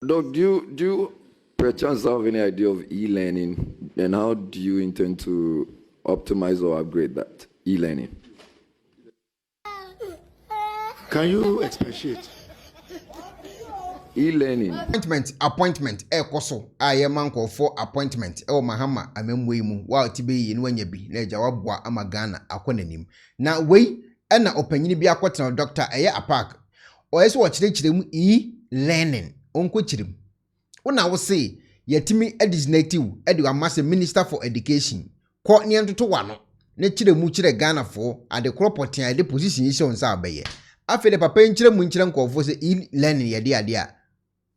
Doc, do you perchance have any idea of e-learning, and how do you intend to optimize or upgrade that e-learning? Can you expatiate? E-learning. Appointment ekoso man call for appointment Mahama amemwe mu wa tibe yi no anya bi na jawabwa amagana akonanim na wei na opanyini bi akotena doctor apak o yeso wo kirekirem e-learning onko kirem una wo say yatimi designate edi amase minister for education ko ne ntoto wano ne kiremu kire Ghana for ade cropotin ade position yi se onsa abaye afede papa nkiremu nkire nkofo say e-learning yade ade a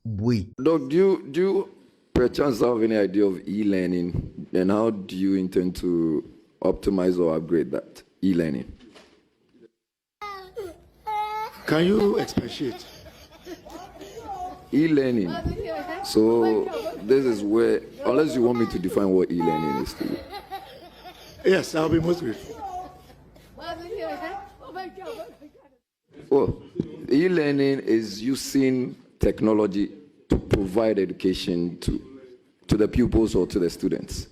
boy. Doc, do you perchance have any idea of e-learning, and how do you intend to optimize or upgrade that e-learning? Can you expatiate? E-learning. So this is where, unless you want me to define what e-learning is to you. Yes, I'll be most grateful. Well, e-learning is using technology to provide education to the pupils or to the students.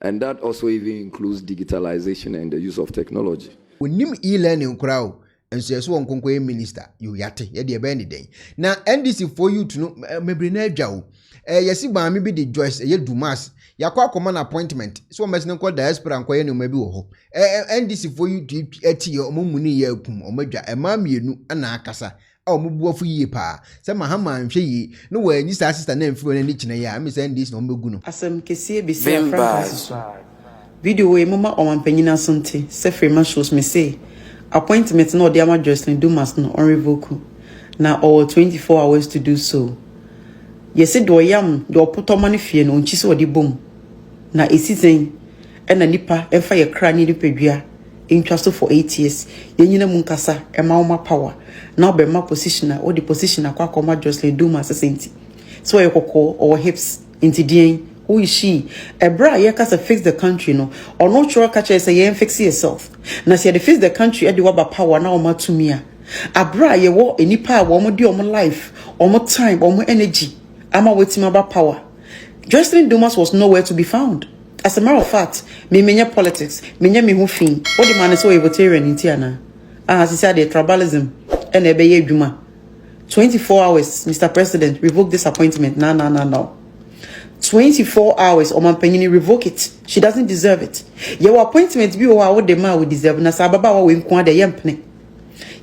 And that also even includes digitalization and the use of technology. When you e-learning crowd and says one conquer minister, you yate, ye de benny day. Now, NDC for you to know, maybe na jaw. Yes, maybe the Joyce, ye Dumas, ya kwa command appointment. So, must not call diaspora and quay no maybe ho. NDC for you to eat your mumuni ye pum or major, a mammy nu anakasa. Oh, mubu for ye pa. Some Mahama and she no way, this assistant name for an itch na ya, Miss Andy's no muguno. Asem kesi be say Francis. Video we mama o man penina sonte. Se frema shows me say appointment no dia ma Joselyn Dumas no on revoke. Na all 24 hours to do so. Yes, do yam do poto mani fie no nchi so di bom. Na esisen e na nipa e fa ye kra ni pedua. Intwa for 8 years. Ye nyina mu nkasa e ma wo power. Now be my positioner or the positioner kwa koma Joselyn Dumas senti. So ye kokko or hips into dien. Who is she? A bra ye kasa fix the country no. Or not sure catch say ye fix yourself. Na se ye fix the country e di waba power na o ma tumia. A bra ye wo enipa wo mo di o mo life, o mo time, o mo energy. Ama wetima ba power. Joselyn Dumas was nowhere to be found. As a matter of fact, me menya politics, menya me hu fin. What the man is so libertarian in Tiana. As he said, the tribalism. And ebeye Dumas. 24 hours, Mr. President, revoke this appointment. No. 24 hours, Oman Penini, revoke it. She doesn't deserve it. Your appointment be what the man would deserve. Na sababa wa winkwa de yempene.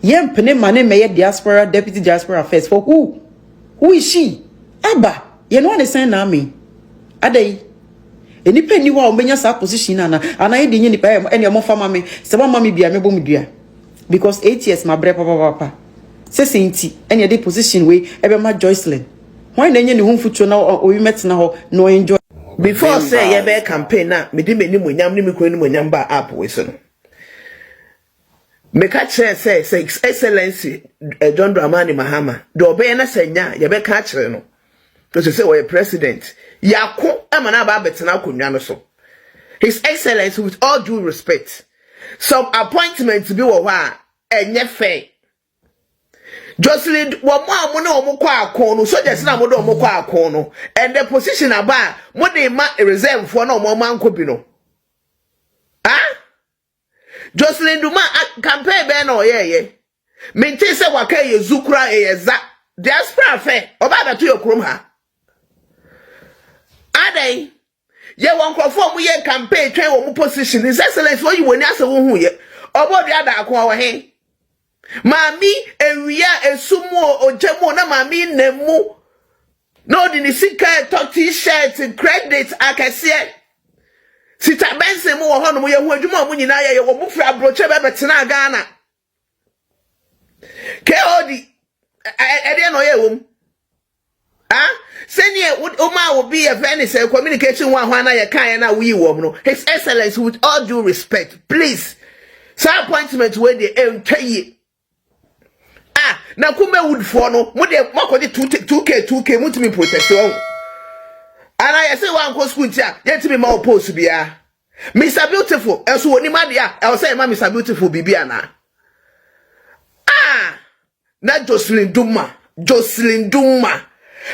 Yempene mane meye diaspora, deputy diaspora affairs. For who? Who is she? Abba. You know what they say na me? Adei. Eni penny wa omenya sa position ana. Ana ye de nipa eni omo fama me. Se ba mama bia me bom dua. Because 8 years my bre papa. Se senti eni de position we ebe ma Joselyn. Why na nye ne humfucho na o wi metna ho no enjoy. Before say ye be campaign na me di meni monyam ni me ko ni monyam ba app we so no. Me ka kire say excellency John Mahama do be na senya ye be ka kire no. To say we president yako e ma na ba betena akonwa no so. His Excellency, with all due respect, some appointments be wo ha enye fe. Joselyn, wo mo na omo kwa akon so just na mo do omo kwa akon and the position aba mo dey ma reserve for na omo manko bi no. Ah? Joselyn Duma campaign be na oyeye. Menti se waka ye zukura eyeza. Diaspora fe, oba da to yokrom ha. Adai ye won crofo mu ye campaign twen wo mu position. His Excellency wo yi woni ase wo hu ye. Obo dia da akon wo he. Mami ewia esumu ojemu na mami nemu no di ni sika top t-shirt credit akese sita bense mu wo hono mu ye hu adwuma mu nyina ye wo mu fra broche be betena Ghana KOD ede no ye wom ah senior Uma will be a Venice communication one na ye kan na we wom no. His Excellency, with all due respect, please some appointment where they tell ah na kume wood for no mo de makodi 2k mutimi protest on and I say one go school tia yet me ma post bia Mr. Beautiful eso woni ma dia I say ma Mr. Beautiful bibia na ah na Joselyn Duma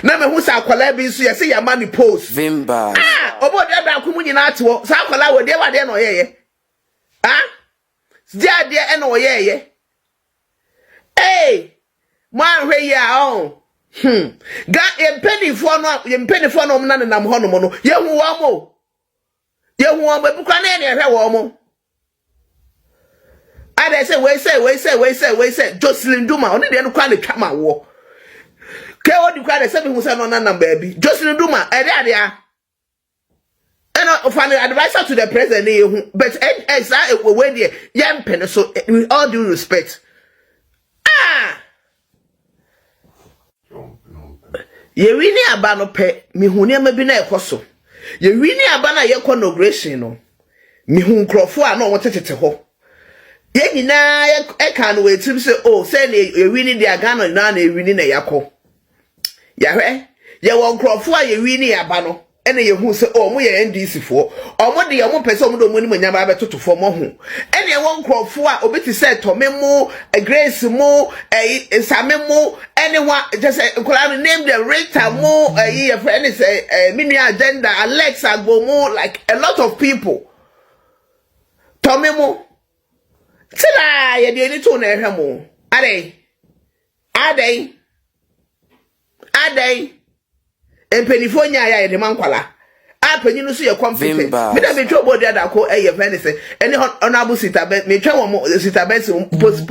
Na me hu sa akwala bi nso ye se ya ma ni post. Vimba. Obo de da akumu nyina ate wo. Sa akwala we de wa de no ye. Dia de e no ye. Hey! Man hwe ya on. Ga yempenifo no na nam ho no mo no. Ye hu wa mo. Ye hu wa mo ebukwa na e hwe wo mo. I say we say Joselyn Dumas only the kwa le twama wo. Ke odi kwa de say me hu say no na number bi. Joselyn Dumas e dey there. And final advisor to the president but as I we there yempen so with all due respect. Ye wini aba no pe me hu ne ma bi na ekoso. Ye wini aba na ye inauguration no. Me hu nkrofo a na wotete ho. Ye nyina e kan we tim say oh say na ye wini dia Ghana na wini na yakọ. Ya hwe ye won nkrofo a ye wini aba no ene ye hu say oh mo ye NDC fo. Omo de ye mo pese omo do mo ni mo nyaba be totofo mo hu. Ene ye won nkrofo a obeti say to me mo Grace mo Same mo anyone just name the Rita mo your friend is mini agenda Alexa Gomo like a lot of people. To me mo tila ye de ni to na ehwe mo. Ade empenifonya ya de mankwala apanyinu so ye confident me da me twa body ada ko ye friend say any honorable sita be me twa wo sita be post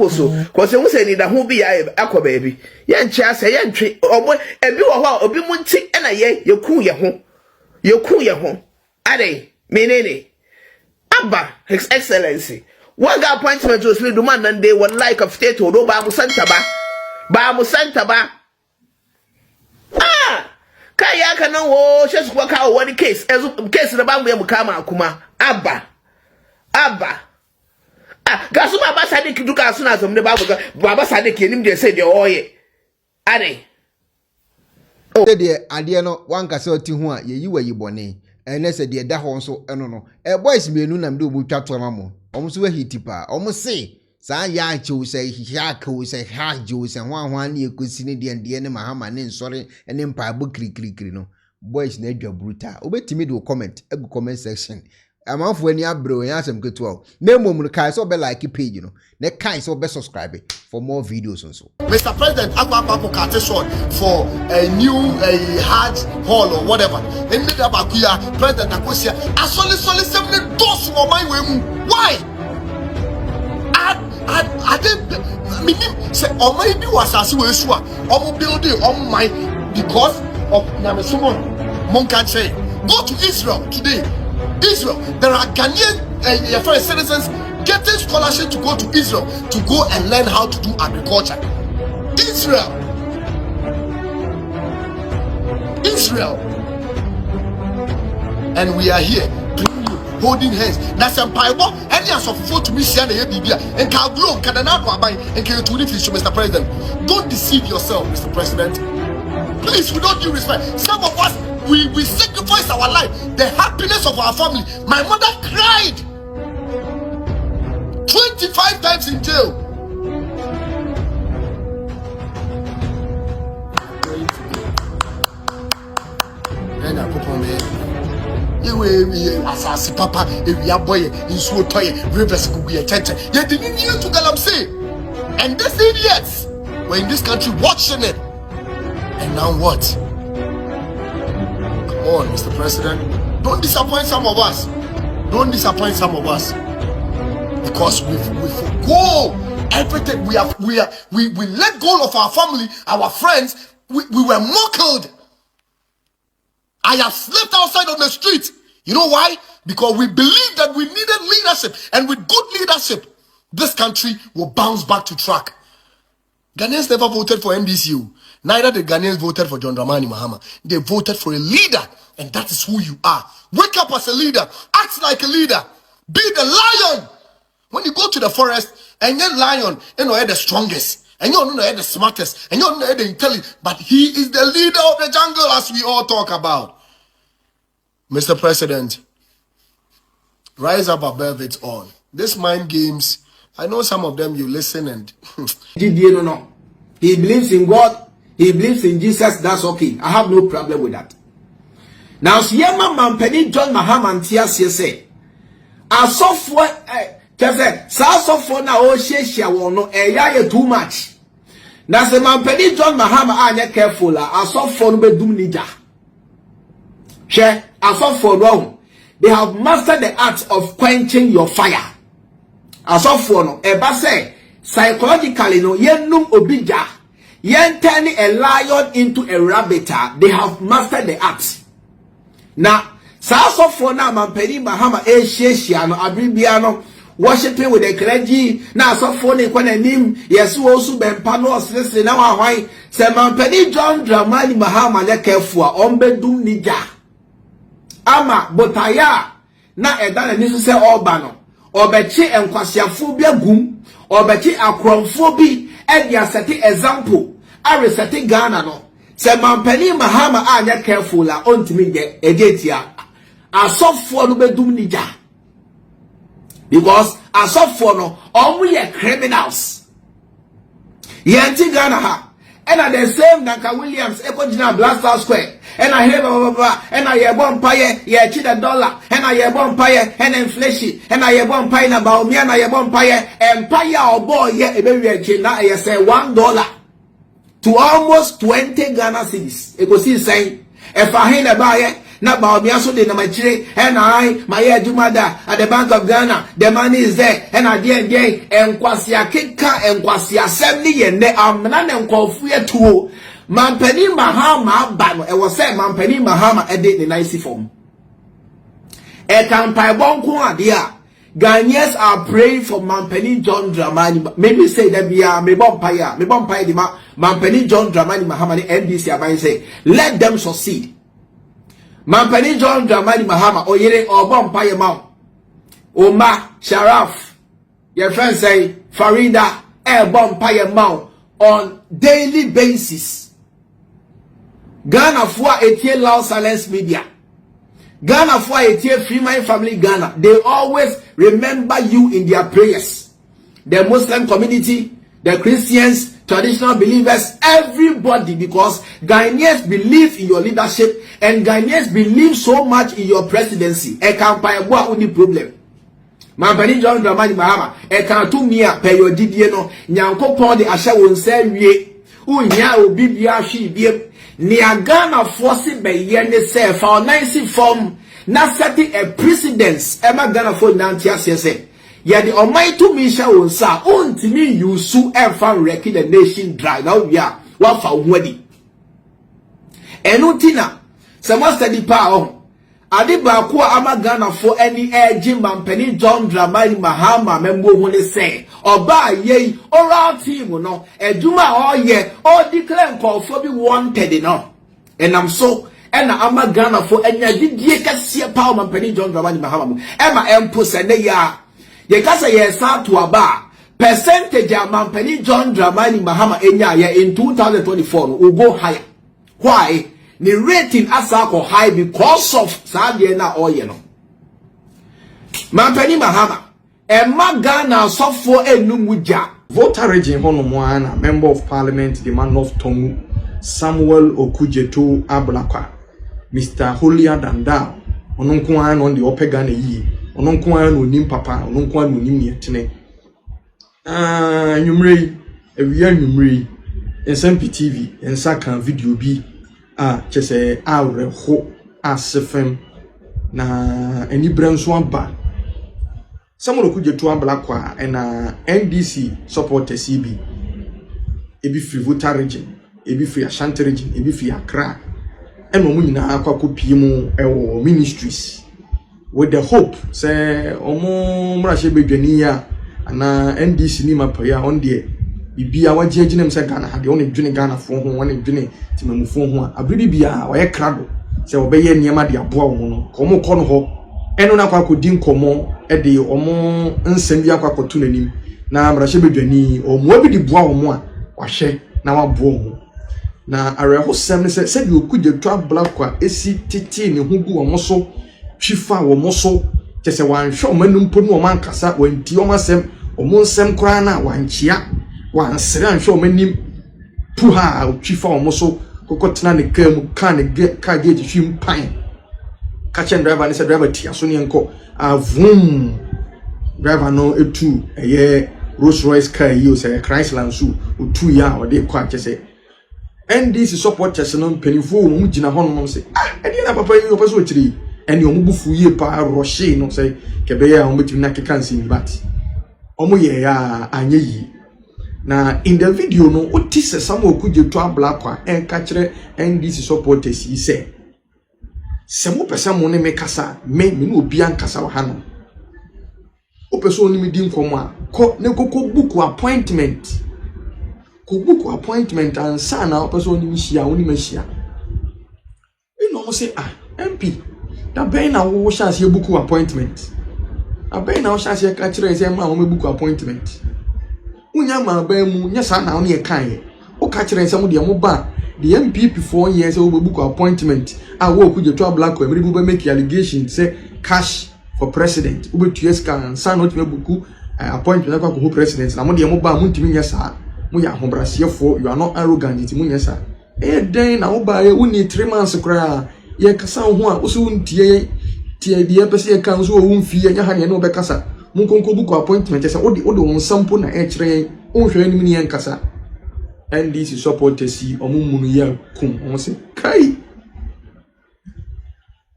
ko se hu se ni da ho bi ya akoba bi ye nchi ase ye ntwe obo ebi wo ho obi mu nti na ye ku ye ho ade menene aba his excellency waga appointment to Joselyn Dumas nande one like of state odo ba mu santa ba Kaya kana wo shesu kwa ka wani case na bangu ya mukama akuma aba gasu baba Sadik duka asuna azom ne baba Sadik enim de say de oye ade de ade no wanka se oti hu a yeyi wayi bone ene se de da ho nso eno no boys mienu nam de obutwa to mamo omo so hiti pa omo se sa ya chiu se hia se Hajj se hwan ne ekosi ne de ne Mahama ne nsore ne mpa bu krikri no boys na adwa brutal obetimi do comment egu comment section amanfo ani abro yan asem keto na mom kai so be like page no na kai so be subscribe for more videos also. Mr. President, Akwa cut short for a new Hajj hall or whatever. And made up Akuya, President Akosia, I solely 7 doors for my way. Why? I didn't say, or maybe was as you were or building on my because of Namasumon. Monkan say, go to Israel today. Israel, there are Ghanaian foreign citizens getting scholarship to go to Israel to go and learn how to do agriculture. Israel. And we are here holding hands. That's a Bible. Any as of to me, and can glow, can another buy and can you finish, Mr. President. Don't deceive yourself, Mr. President. Please, we don't give respect. Some of us, we sacrifice our life, the happiness of our family. My mother cried 25 times in jail. Asasi papa ewia boy nsuo toye rivers kuguye cheche ye didn't need to galamsey and these idiots were in this country watching it. And now what? Come on, Mr. President, don't disappoint some of us. Because we forgo everything. We let go of our family, our friends. We were mocked. I have slept outside on the street. You know why? Because we believed that we needed leadership, and with good leadership, this country will bounce back to track. Ghanaians never voted for NDC. Neither the Ghanaians voted for John Mahama. They voted for a leader, and that is who you are. Wake up as a leader. Act like a leader. Be the lion. When you go to the forest, and you're lion, you know, you're the strongest, and you know, you're the smartest, and you know, you're the intelligent, but he is the leader of the jungle, as we all talk about. Mr. President, rise up above it all. This mind games, I know some of them you listen and he believes in God. he believes in Jesus, that's okay. I have no problem with that. Now, Siyama Mampeni John Mahama and Tiasia say, I saw for na o sheshia wono eya too much. Na se Mampeni John Mahama anya careful I saw for no bedum nija. Share, I saw for wrong. They have mastered the art of quenching your fire. I saw for no eba say psychologically no yenum obija yen turning a lion into a rabbit. They have mastered the art. Now, so for now, Mampeni Mahama sheshia no abribiano worshiping with the clergy. Now, so for ne kwana nim yes also ben panos listen now why say Mampeni John Dramani Mahama le careful ombedum nija ama botaya na edana ni so say obano obechi enkwasiafo bia gum obechi akromfo bi e dia set example a reset Ghana no. Se Mampeni Mahama anya careful la ontimi ge ejetia asofo no bedum nija because asofo no omu ye criminals yenti Ghana ha and at the same Nanka Williams ekojina Blaster Square and I hear blah and I hear bonfire ye $1 and I hear bonfire and inflation and I hear bonfire na baomi and I hear bonfire empire or boy ye ebe na ye say $1 to almost 20 Ghana cedis. Eko si saying, if I hear about it, not about me, also de na my chile, and I, my Jumada at the Bank of Ghana, the money is there, and I did and Kwasia Kika and Kwasia 70, and they are Manan and Kofuya too. Mampeni Mahama, but it was said Mampeni Mahama edit the nice form. A campai bonqua, dear. Ghanaians are praying for Mampeni John Dramani. Maybe say that we are me bompire the Mampeni John Dramani Mahama NDC abai say let them succeed. Mampeni John Dramani Mahama oyere or bompire mount. Oma Sharaf, your friend say Farida bompire mount on daily basis. Ghana for etie loud silence media. Ghana for a free mind family Ghana. They always remember you in their prayers. The Muslim community, the Christians, traditional believers, everybody, because Ghanaians believe in your leadership and Ghanaians believe so much in your presidency. E can pay what only problem. Mampeni John Dramani Mahama, e can to me pay your DDN no nyanko pon de asha won say wie. Unya obi bia hwe biem. Ghana force be ye ne say for nice form na setting a precedence ema Ghana for nantia say ye the almighty misha won sa ontimi yusu emfa wreck the nation dry now we are wa fa wadi enutina se mo study pa o ade ba ko ama Ghana for any edge Mampeni John Dramani Mahama membo hu ne say oba ye oral team no eduma o ye o declare for be wanted no and I'm so and ama Ghana for enya didie kase pa Mampeni John Dramani Mahama ema empo se ne ya ye kase ye sa to aba percentage of Mampeni John Dramani Mahama enya ye in 2024 will go higher. Why? The rating asako high because of Sadia na oye no. Mampeni Mahama Emma Ghana software enumuja. Voter region hono member of parliament the man of Tomu Samuel Okujeto Ablakwa Mr. Holier than thou ononko an on the opega na yi ononko an onim papa ononko an onim yetene nyumrei ewia nyumrei ensampi TV ensaka video bi chese awreho asefem na eni branso aba Samuel Okujeto Ablakwa na NDC supporters CB ebi free voter region ebi free Ashanti region ebi free Accra eno mu nyina akwakopi mu ewo ministries with the hope say omo mrahye bedwani ya na NDC ni mapaya on there bibia wagyeegyinem say Ghana ha de on dwene Ghana fo ho on dwene timamufo ho abiri bia waye krado say obeye niema de aboa wo no komo kɔ no ho eno na kwakodi nkomo de omo nsem bi akwakoto nanim na mrahye bedwani omo bi de boa wo mo a wahye na waboa wo na areho sem ne se de Okujeto Ablakwa esi titi ne hugu omo so twifa omo so kese wanhwe omanum po no omankasa wanti omasem omo nsem kra na wanchia wansere anhwe omanim puha chifa omoso kokotena ne kam kan ne ka gate hwim pan catch driver ne say driver tia so ne enko avum driver no etu eye Rolls Royce car you say Chrysler so otu ya o de kwa kese NDC supporters no penifo mu gina hono no say e dey na papa yi o peso chiri ene omu bufu ye pa roche no say kebe ya omu timi na keka nsin bat omu ye ya anye yi na in the video no oti se samo okuje to abla kwa enka kire NDC supporters yi say se mo pesa mo ne me kasa me no obi ankasa wa hano o peso oni mi di nkomo a ko ne koko book appointment ko book appointment ansa na o peso oni mi hia oni ma hia e no mo say MP da ben na wo chance ye book appointment abey na wo chance ye ka kire say ma wo me book appointment unya ma ba mu nya sa na wo ne kan ye o ka kire say mo de mo ba the MPP 4 years we book appointment wo kuje to black we be make allegation say cash for president we to yes can sign not me book appointment kwa ko president na mo de mo ba mu ntimi nya sa mo ya hobrasiefo you are not arrogant ntimi nya sa den na wo ba ye uni 3 months kra ye kasa ho a wo so ntie tie de pese ye kan so wo mfie nya ha ne no be kasa mo konko book appointment say odi won sample na e kire o hwe ni ni kasa NDC supporters si omumunu ya kum o se kai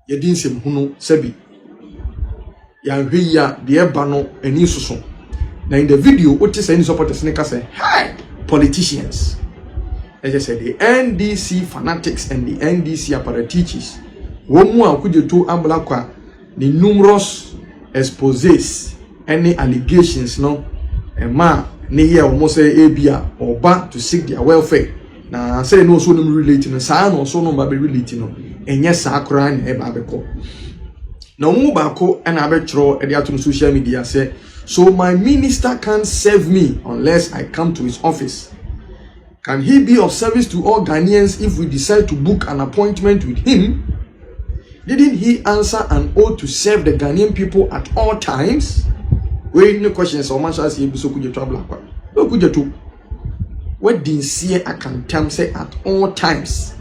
ye din sem hunu sabi ya hwe ya de eba no ani susu na in the video oti say ni supporters ne kasa hey politicians as I said the NDC fanatics and the NDC apparatchiks womu akuje to ambla kwa the numerous exposés any allegations no ma ne ye almost say ebia oba to seek their welfare na say no so no relate no sa no so no ba be relate no enye sa akora na e ba beko na mu ba ko na abetro e dey atum social media say so my minister can't serve me unless I come to his office. Can he be of service to all Ghanaians if we decide to book an appointment with him? Didn't he answer an oath to serve the Ghanaian people at all times? Wait, no questions. So much as you so could you travel? No, could you do? What did see I can say at all times?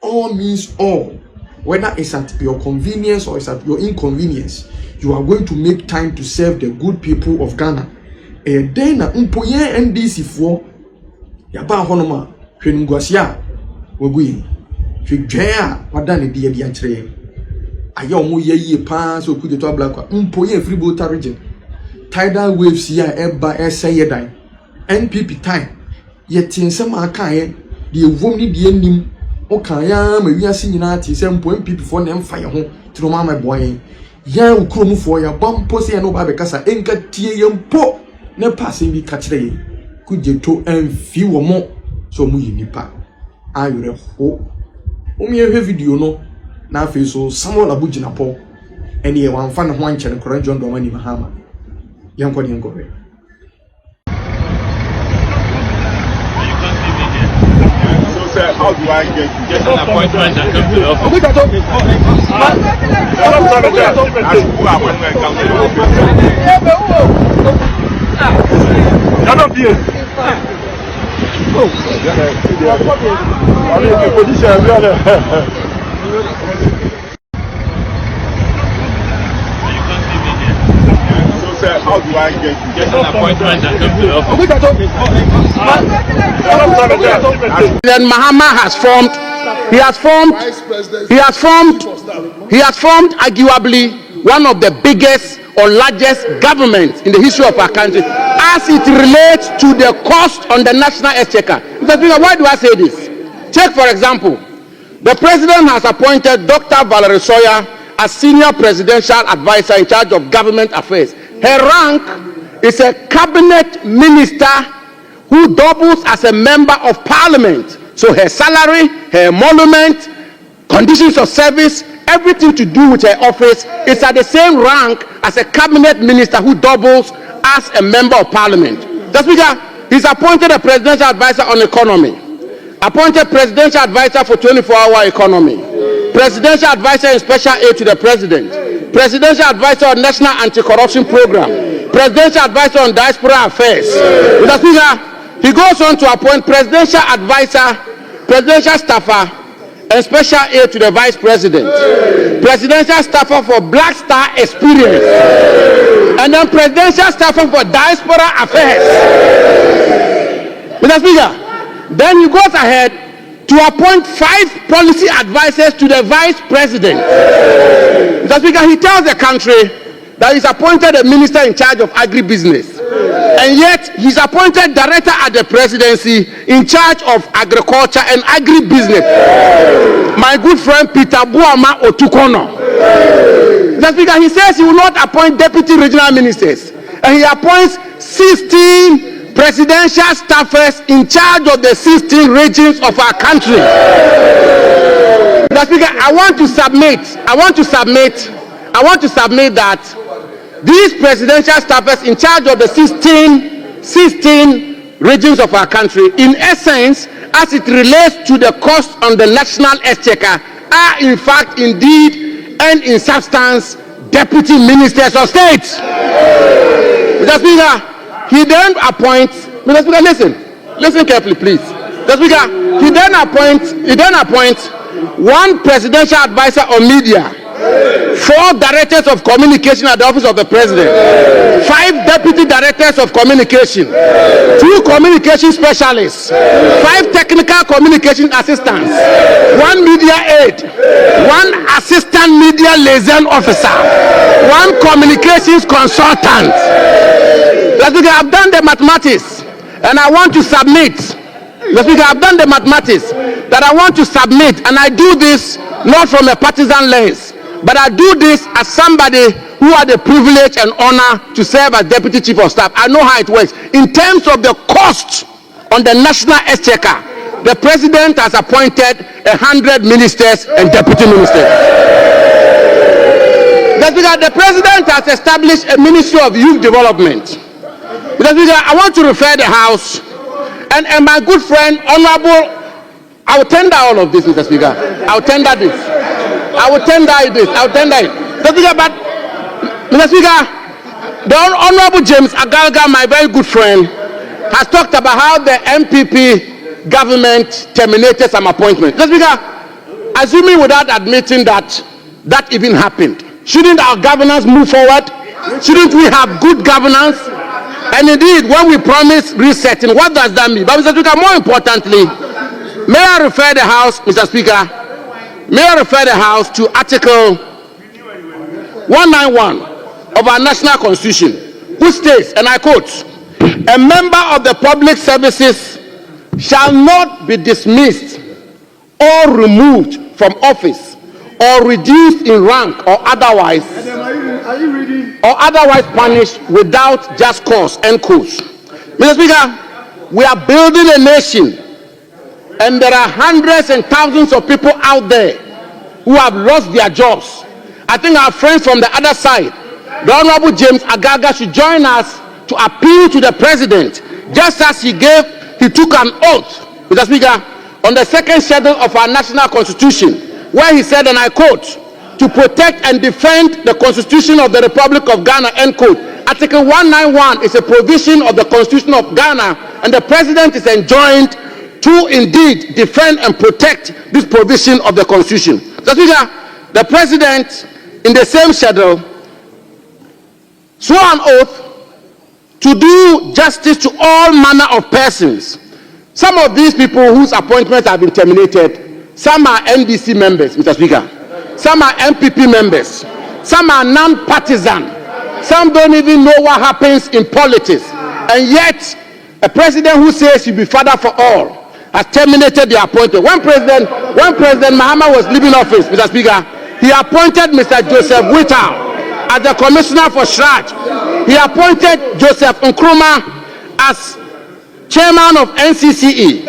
All means all. Whether it's at your convenience or it's at your inconvenience, you are going to make time to serve the good people of Ghana. And then umpoye NDC for yaba honoma hwenungwasia waguyi hwedwea wadane de de ankyere aye omo ye pa so kuje to abla umpoye free Volta region tidal waves ya eba eseye dan NPP time yetinsem aka ye de evom ni de anim o kan ya ma wiase nyina ati se mpo NPP for na mfa ye ho tiro ma ma boyen ya ukromu for ya bampo se no ba be kasa enka tie ye mpo ne passe bi ka kire ye kuje to enfi wo mo so mu yinipa ayure ho umye video no na afi so Samuel Abugina po ene ye wan fa ne ho anche ne kora John Mahama yanko ni ngore so sir how do I get an appointment and come to the office? How do I get an appointment and come to the office? President Mahama has formed arguably one of the biggest or largest governments in the history of our country as it relates to the cost on the national exchequer. Mr. Speaker, why do I say this? Take for example, the president has appointed Dr. Valerie Sawyer as senior presidential advisor in charge of government affairs. Her rank is a cabinet minister who doubles as a member of parliament. So her salary, her emolument, conditions of service, everything to do with her office is at the same rank as a cabinet minister who doubles as a member of parliament. The Speaker, he's appointed a presidential advisor on economy, appointed presidential advisor for 24-hour economy, presidential advisor in special aid to the president, presidential advisor on national anti-corruption program, presidential advisor on diaspora affairs. Mr. Speaker, He goes on to appoint presidential advisor, presidential staffer, and special aide to the vice president, presidential staffer for Black Star Experience, and then presidential staffer for diaspora affairs. Mr. Speaker, then he goes ahead to appoint 5 policy advisors to the vice president. Mr. Speaker, he tells the country that he's appointed a minister in charge of agribusiness, and yet he's appointed director at the presidency in charge of agriculture and agribusiness. My good friend Peter Buama Otukono. Mr. Speaker, he says he will not appoint deputy regional ministers, and he appoints 16 presidential staffers in charge of the 16 regions of our country. Mr. Speaker, I want to submit that these presidential staffers in charge of the 16 regions of our country, in essence, as it relates to the cost on the national exchequer, are in fact, indeed, and in substance, deputy ministers of state. Mr. Speaker, he then appoints, Mr. Speaker, listen carefully, please. Mr. Speaker, he then appoints 1 presidential advisor on media, 4 directors of communication at the office of the president, 5 deputy directors of communication, 2 communication specialists, 5 technical communication assistants, 1 media aide, 1 assistant media liaison officer, 1 communications consultant. I've done the mathematics, and I want to submit. I've done the mathematics that I want to submit, and I do this not from a partisan lens, but I do this as somebody who had the privilege and honor to serve as deputy chief of staff. I know how it works. In terms of the cost on the national exchequer, the president has appointed 100 ministers and deputy ministers. The president has established a ministry of youth development. I want to refer the House and my good friend, Honorable, I will tender all of this, Mr. Speaker. I will tender this. I will tender it. Mr. Speaker, the Honorable James Agalga, my very good friend, has talked about how the MPP government terminated some appointments. Mr. Speaker, assuming without admitting that even happened, shouldn't our governance move forward? Shouldn't we have good governance? And indeed, when we promise resetting, what does that mean? But Mr. Speaker, more importantly, may I refer the House, Mr. Speaker, may I refer the House to Article 191 of our national constitution, which states, and I quote, "A member of the public services shall not be dismissed or removed from office or reduced in rank or otherwise punished without just cause," end quote. Mr. Speaker, we are building a nation, and there are hundreds and thousands of people out there who have lost their jobs. I think our friends from the other side, the Honorable James Agaga, should join us to appeal to the president, just as he took an oath, Mr. Speaker, on the 2nd schedule of our national constitution, where he said, and I quote, "to protect and defend the Constitution of the Republic of Ghana," end quote. Article 191 is a provision of the Constitution of Ghana, and the president is enjoined to indeed defend and protect this provision of the Constitution. Mr. Speaker, the president, in the same schedule, swore an oath to do justice to all manner of persons. Some of these people whose appointments have been terminated, some are NDC members, Mr. Speaker. Some are MPP members. Some are non-partisan. Some don't even know what happens in politics. And yet, a president who says he'll be father for all has terminated the appointment. When President Mahama was leaving office, Mr. Speaker, he appointed Mr. Joseph Whittal as the commissioner for Shraj. He appointed Joseph Nkrumah as chairman of NCCE.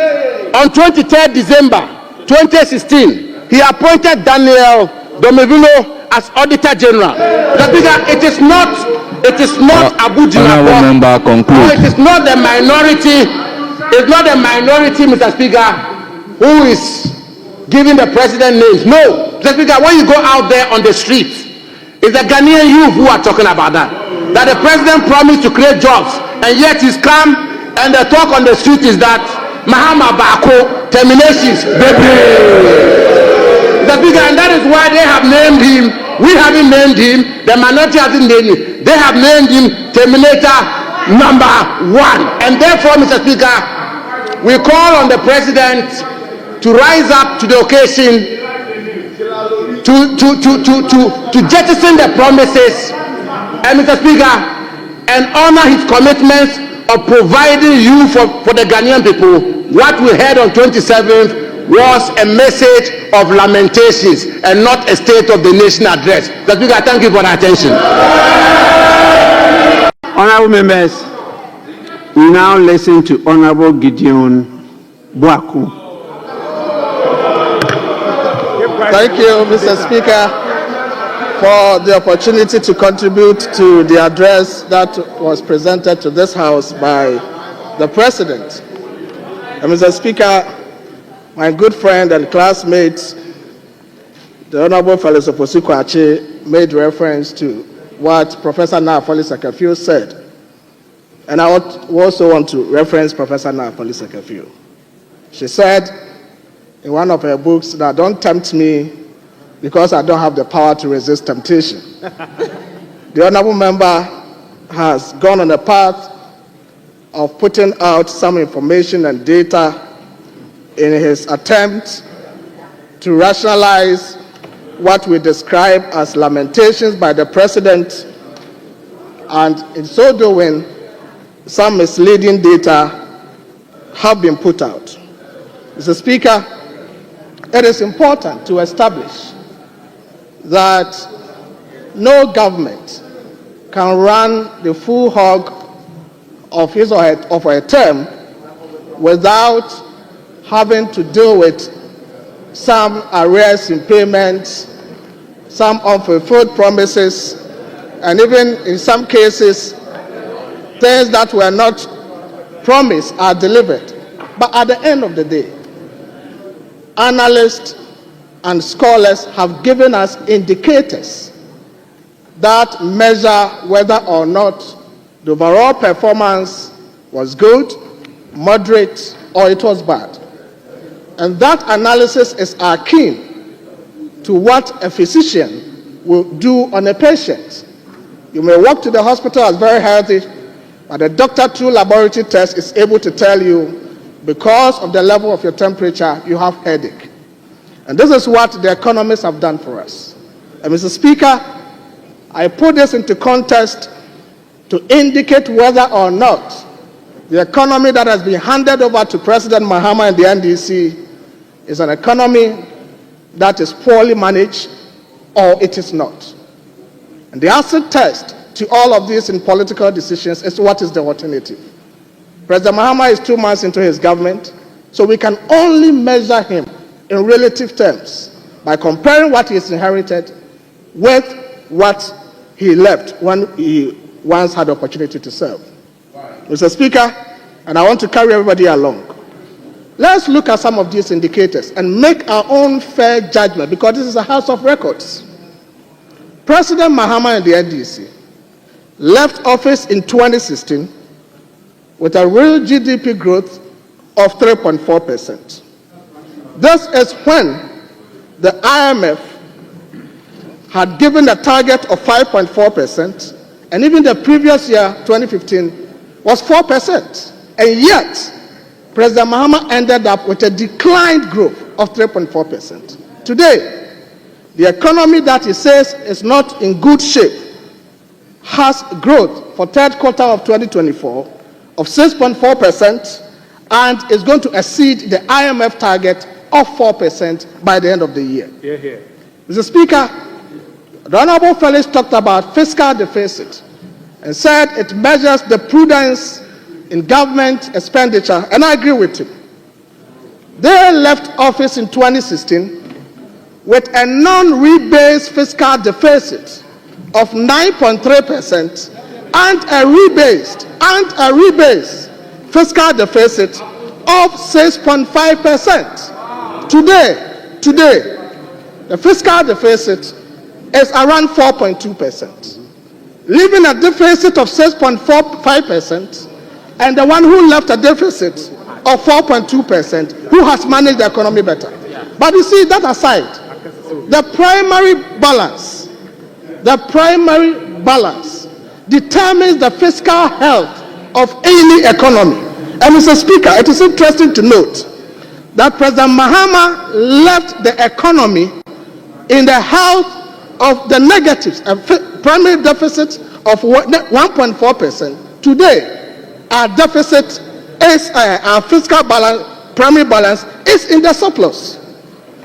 On 23rd December 2016, he appointed Daniel Domevilo as Auditor General. Mr. Speaker, it is not Abu Jinapor, or it is not the minority. It's not the minority, Mr. Speaker, who is giving the president names. No, Mr. Speaker, when you go out there on the streets, it's the Ghanaian youth who are talking about that. That the president promised to create jobs, and yet he's come And the talk on the street is that Mahama Bako terminations. The bigger, and that is why they have named him. We haven't named him. The minority hasn't named him. They have named him Terminator number 1. And therefore, Mr. Speaker, we call on the President to rise up to the occasion, to jettison the promises, and Mr. Speaker, and honor his commitments of providing you for the Ghanaian people. What we heard on 27th was a message of lamentations and not a State of the Nation address. Mr. Speaker, thank you for the attention. Honorable members, we now listen to Honorable Gideon Boaku. Thank you, Mr. Speaker, for the opportunity to contribute to the address that was presented to this House by the President. And Mr. Speaker, my good friend and classmate, the Honorable Felix Oposiko-Ache, made reference to what Professor Naafoli Sekefio said. And I also want to reference Professor Naafoli Sekefio. She said in one of her books that don't tempt me because I don't have the power to resist temptation. The Honorable Member has gone on a path of putting out some information and data in his attempt to rationalize what we describe as lamentations by the President, and in so doing, some misleading data have been put out. Mr. Speaker, it is important to establish that no government can run the full hog of his or her term without having to deal with some arrears in payments, some unfulfilled promises, and even in some cases, things that were not promised are delivered. But at the end of the day, analysts and scholars have given us indicators that measure whether or not the overall performance was good, moderate, or it was bad. And that analysis is akin to what a physician will do on a patient. You may walk to the hospital as very healthy, but the doctor through laboratory test is able to tell you, because of the level of your temperature, you have headache. And this is what the economists have done for us. And Mr. Speaker, I put this into context to indicate whether or not the economy that has been handed over to President Mahama and the NDC is an economy that is poorly managed or it is not. And the acid test to all of this in political decisions is what is the alternative. President Mahama is 2 months into his government, so we can only measure him in relative terms by comparing what he has inherited with what he left when he once had the opportunity to serve. Mr. Speaker, and I want to carry everybody along. Let's look at some of these indicators and make our own fair judgment, because this is a house of records. President Mahama and the NDC left office in 2016 with a real GDP growth of 3.4%. This is when the IMF had given a target of 5.4%, and even the previous year, 2015, was 4%. And yet, President Mahama ended up with a declined growth of 3.4%. Today, the economy that he says is not in good shape has growth for third quarter of 2024 of 6.4% and is going to exceed the IMF target of 4% by the end of the year. Mr. Speaker, the Honorable Felix talked about fiscal deficit and said it measures the prudence in government expenditure, and I agree with him. They left office in 2016 with a non-rebased fiscal deficit of 9.3% and a rebased fiscal deficit of 6.5%. Today, the fiscal deficit is around 4.2%, leaving a deficit of 6.45% and the one who left a deficit of 4.2%, who has managed the economy better. But you see, that aside, the primary balance determines the fiscal health of any economy. And Mr. Speaker, it is interesting to note that President Mahama left the economy in the health of the negatives, a primary deficit of 1.4%. Today, our deficit is, our fiscal balance, primary balance is in the surplus.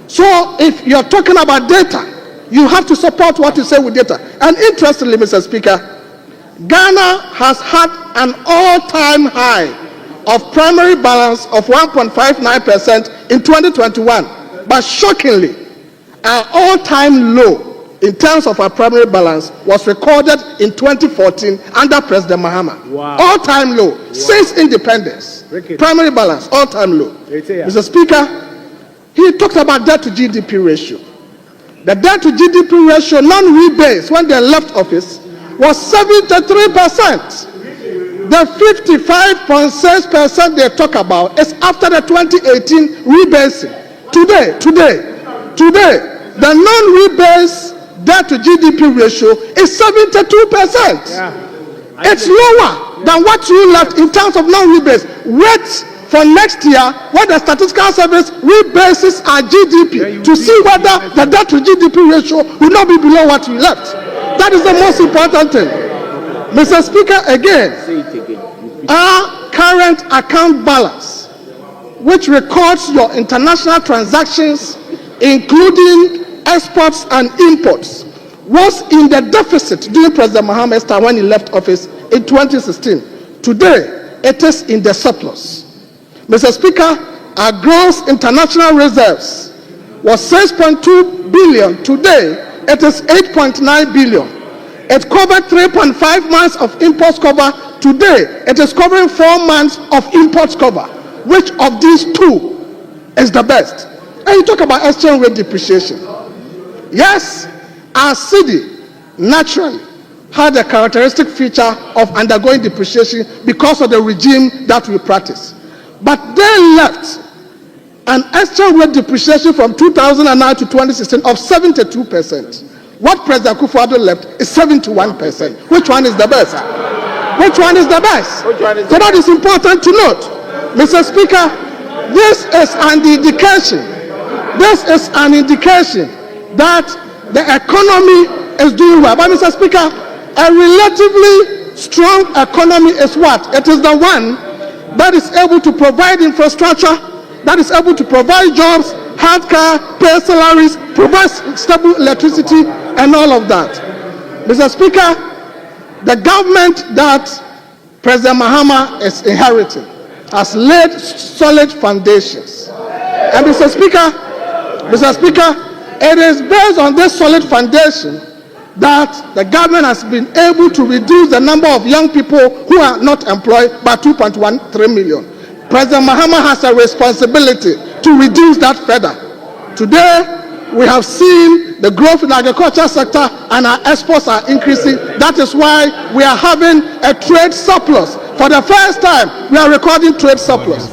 So if you're talking about data, you have to support what you say with data. And interestingly, Mr. Speaker, Ghana has had an all-time high of primary balance of 1.59% in 2021. But shockingly, our all-time low in terms of our primary balance was recorded in 2014 under President Mahama. Wow. All-time low. Wow. Since independence. Primary balance, all-time low. Mr. Speaker, he talked about debt to GDP ratio. The debt to GDP ratio, non-rebase, when they left office, was 73%. The 55.6% they talk about is after the 2018 rebasing. Today, the non-rebase debt to GDP ratio is 72%. Yeah. It's lower than what you left in terms of non-rebase. Wait for next year when the statistical service rebases our GDP to see whether the debt to GDP ratio will not be below what we left. That is the most important thing. Mr. Speaker, again, our current account balance, which records your international transactions, including exports and imports, was in the deficit during President Mahama's time when he left office in 2016. Today, it is in the surplus. Mr. Speaker, our gross international reserves was 6.2 billion. Today, it is 8.9 billion. It covered 3.5 months of imports cover. Today, it is covering 4 months of imports cover. Which of these two is the best? And you talk about exchange rate depreciation. Yes, our cedi naturally had a characteristic feature of undergoing depreciation because of the regime that we practice. But they left an exchange rate depreciation from 2009 to 2016 of 72%. What President akufo-addo left is 71%. Which one is the best? Which one is the best? So that is important to note. Mr. Speaker, this is an indication. This is an indication that the economy is doing well. But Mr. Speaker, a relatively strong economy is what? It is the one that is able to provide infrastructure, that is able to provide jobs, healthcare, pay salaries, provide stable electricity, and all of that. Mr. Speaker, the government that President Mahama is inheriting has laid solid foundations. And Mr. Speaker, it is based on this solid foundation that the government has been able to reduce the number of young people who are not employed by 2.13 million. President Mahama has a responsibility to reduce that further. Today, we have seen the growth in the agriculture sector and our exports are increasing. That is why we are having a trade surplus. For the first time, we are recording trade surplus.